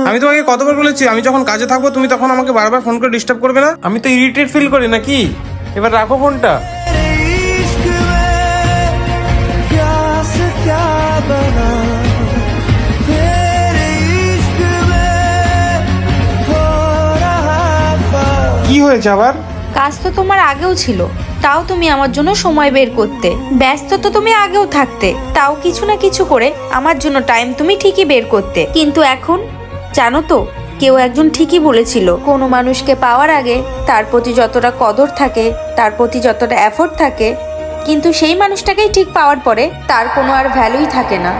আমি তোমাকে কতবার বলেছি আমি যখন কাজে থাকবো তুমি তখন আমাকে বারবার ফোন করে ডিস্টার্ব করবে না? আমি তো ইরিটেট ফিল করি নাকি? এবার রাখো ফোনটা। কি হয়েছে আবার? কাজ তো তোমার আগেও ছিল, তাও তুমি আমার জন্য সময় বের করতে। ব্যস্ত তো তুমি আগেও থাকতে, তাও কিছু না কিছু করে আমার জন্য টাইম তুমি ঠিকই বের করতে। কিন্তু এখন জানো তো, কেউ একজন ঠিকই বলেছিল, কোনো মানুষকে পাওয়ার আগে তার প্রতি যতটা কদর থাকে, তার প্রতি যতটা এফোর্ট থাকে, কিন্তু সেই মানুষটাকেই ঠিক পাওয়ার পরে তার কোনো আর ভ্যালুই থাকে না।